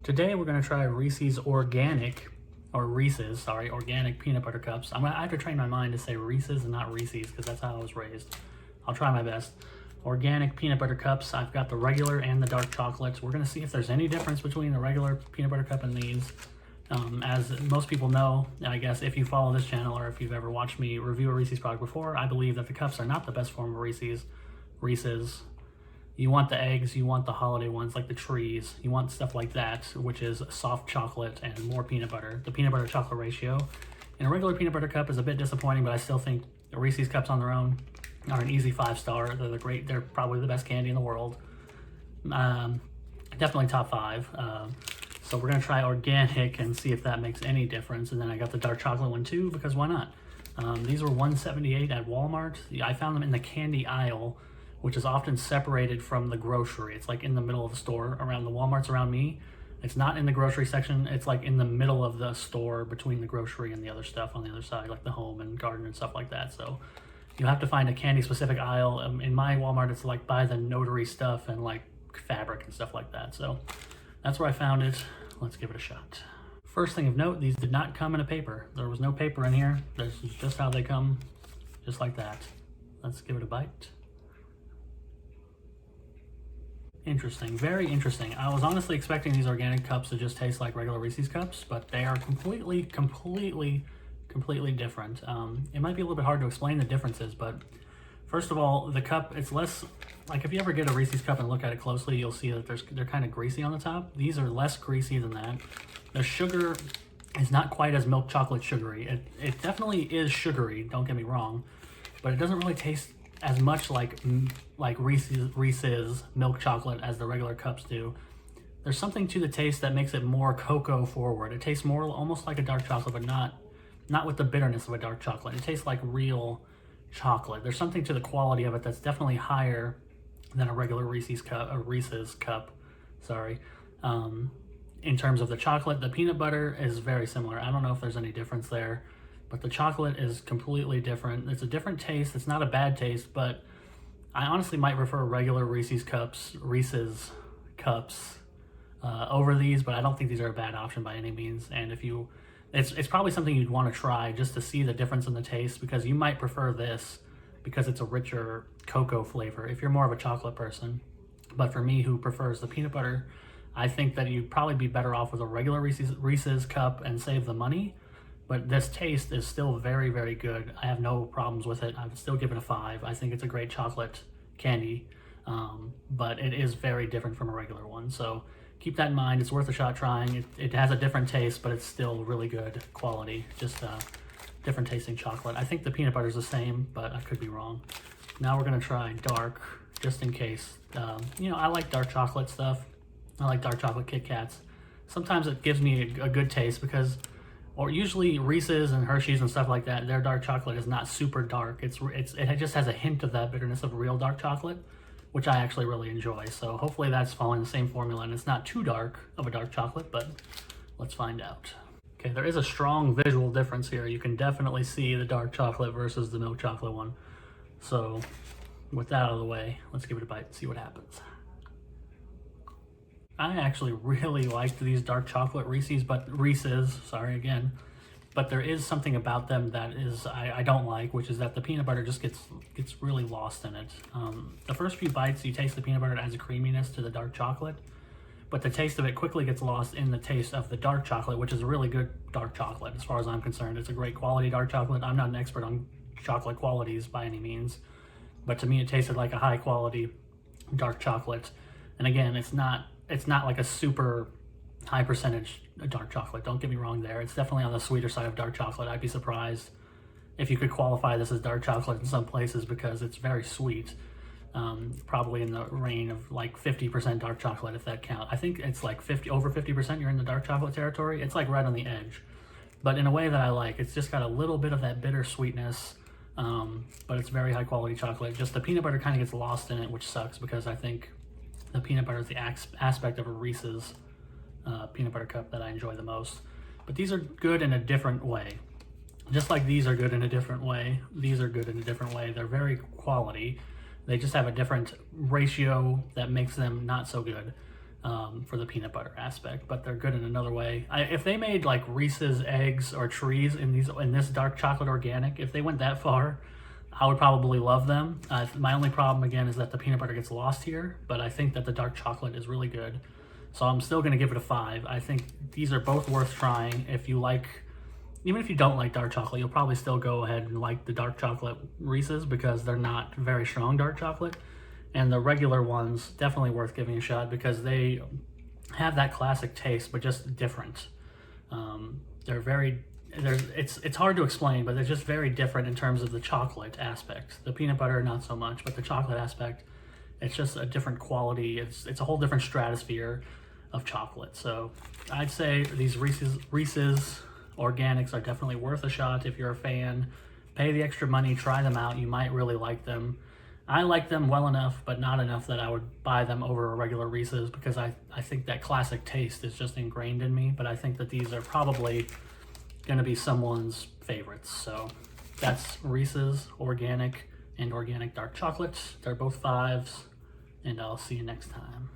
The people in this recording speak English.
Today we're going to try Reese's Organic Peanut Butter Cups. I have to train my mind to say Reese's and not Reese's because that's how I was raised. I'll try my best. Organic Peanut Butter Cups. I've got the regular and the dark chocolates. We're going to see if there's any difference between the regular peanut butter cup and these. As most people know, I guess if you follow this channel or if you've ever watched me review a Reese's product before, I believe that the cups are not the best form of Reese's. You want the eggs, you want the holiday ones like the trees, you want stuff like that, which is soft chocolate and more peanut butter. The peanut butter chocolate ratio in a regular peanut butter cup is a bit disappointing, but I still think the Reese's Cups on their own are an easy 5-star. They're great. They're probably the best candy in the world. Definitely top 5. So we're gonna try organic and see if that makes any difference. And then I got the dark chocolate one too, because why not? These were $1.78 at Walmart. I found them in the candy aisle, which is often separated from the grocery. It's like in the middle of the store around the Walmarts around me. It's not in the grocery section. It's like in the middle of the store between the grocery and the other stuff on the other side, like the home and garden and stuff like that. So you have to find a candy specific aisle. In my Walmart, it's like by the notary stuff and like fabric and stuff like that. So that's where I found it. Let's give it a shot. First thing of note, these did not come in a paper. There was no paper in here. This is just how they come, just like that. Let's give it a bite. Interesting, very interesting. I was honestly expecting these organic cups to just taste like regular Reese's Cups, but they are completely different. It might be a little bit hard to explain the differences, but first of all, the cup, it's less, like if you ever get a Reese's Cup and look at it closely, you'll see that they're kind of greasy on the top. These are less greasy than that. The sugar is not quite as milk chocolate sugary. It definitely is sugary, don't get me wrong, but it doesn't really taste as much like Reese's milk chocolate as the regular cups do. There's something to the taste that makes it more cocoa forward. It tastes more almost like a dark chocolate, but not with the bitterness of a dark chocolate. It tastes like real chocolate. There's something to the quality of it that's definitely higher than a regular Reese's cup. Sorry. In terms of the chocolate, the peanut butter is very similar. I don't know if there's any difference there, but the chocolate is completely different. It's a different taste. It's not a bad taste, but I honestly might prefer regular Reese's Cups over these, but I don't think these are a bad option by any means. And if you, it's probably something you'd want to try just to see the difference in the taste, because you might prefer this because it's a richer cocoa flavor if you're more of a chocolate person. But for me, who prefers the peanut butter, I think that you'd probably be better off with a regular Reese's Cup and save the money. But this taste is still very, very good. I have no problems with it. I would still give it a 5. I think it's a great chocolate candy, but it is very different from a regular one. So keep that in mind. It's worth a shot trying. It has a different taste, but it's still really good quality. Just different tasting chocolate. I think the peanut butter is the same, but I could be wrong. Now we're gonna try dark, just in case. I like dark chocolate stuff. I like dark chocolate Kit Kats. Sometimes it gives me a good taste because, or usually Reese's and Hershey's and stuff like that, their dark chocolate is not super dark. It just has a hint of that bitterness of real dark chocolate, which I actually really enjoy. So hopefully that's following the same formula and it's not too dark of a dark chocolate, but let's find out. Okay, there is a strong visual difference here. You can definitely see the dark chocolate versus the milk chocolate one. So with that out of the way, let's give it a bite and see what happens. I actually really liked these dark chocolate Reese's, but there is something about them that is I don't like, which is that the peanut butter just gets really lost in it. The first few bites, you taste the peanut butter, it adds a creaminess to the dark chocolate, but the taste of it quickly gets lost in the taste of the dark chocolate, which is a really good dark chocolate as far as I'm concerned. It's a great quality dark chocolate. I'm not an expert on chocolate qualities by any means, but to me it tasted like a high quality dark chocolate. And again, it's not like a super high percentage dark chocolate. Don't get me wrong there. It's definitely on the sweeter side of dark chocolate. I'd be surprised if you could qualify this as dark chocolate in some places because it's very sweet. Probably in the range of like 50% dark chocolate, if that counts. I think it's like over 50% you're in the dark chocolate territory. It's like right on the edge, but in a way that I like. It's just got a little bit of that bitter sweetness, but it's very high quality chocolate. Just the peanut butter kind of gets lost in it, which sucks because I think the peanut butter is the aspect of a Reese's peanut butter cup that I enjoy the most. But these are good in a different way. Just like these are good in a different way, these are good in a different way. They're very quality. They just have a different ratio that makes them not so good. for the peanut butter aspect, but they're good in another way. If they made like Reese's eggs or trees in this dark chocolate organic, if they went that far, I would probably love them. My only problem again is that the peanut butter gets lost here, but I think that the dark chocolate is really good. So I'm still gonna give it a 5. I think these are both worth trying. If you like, even if you don't like dark chocolate, you'll probably still go ahead and like the dark chocolate Reese's because they're not very strong dark chocolate. And the regular ones, definitely worth giving a shot because they have that classic taste, but just different. It's hard to explain, but they're just very different in terms of the chocolate aspect. The peanut butter, not so much, but the chocolate aspect, it's just a different quality. It's a whole different stratosphere of chocolate. So I'd say these Reese's Organics are definitely worth a shot if you're a fan. Pay the extra money, try them out. You might really like them. I like them well enough, but not enough that I would buy them over a regular Reese's because I think that classic taste is just ingrained in me, but I think that these are probably going to be someone's favorites. So that's Reese's Organic and Organic Dark Chocolates. They're both 5s, and I'll see you next time.